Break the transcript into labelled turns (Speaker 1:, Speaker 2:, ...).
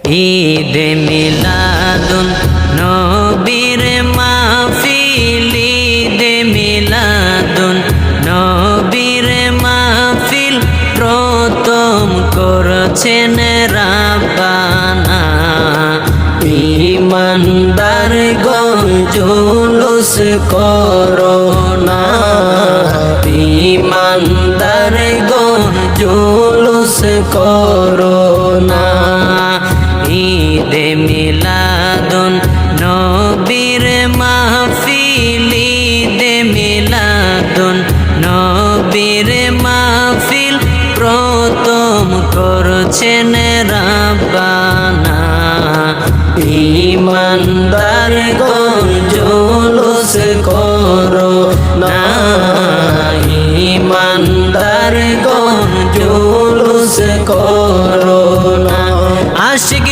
Speaker 1: ঈদ মিলাদুন নবীর মাহফিল, ঈদ মিলাদুন নবীর মাহফিল প্রথম করেছেন রাব্বানা। ঈমানদার গণ জুলুস করোনা, ঈমানদার গণ জুলুস করোনা। ঈদ মিলাদুন নবীর মাহফিল, ঈদ মিলাদুন নবীর মাহফিল প্রথম করছেন রাব্বানা। ঈমানদার গণ জুলুস করোনা, ঈমানদার গণ জুলুস করোনা। আশিক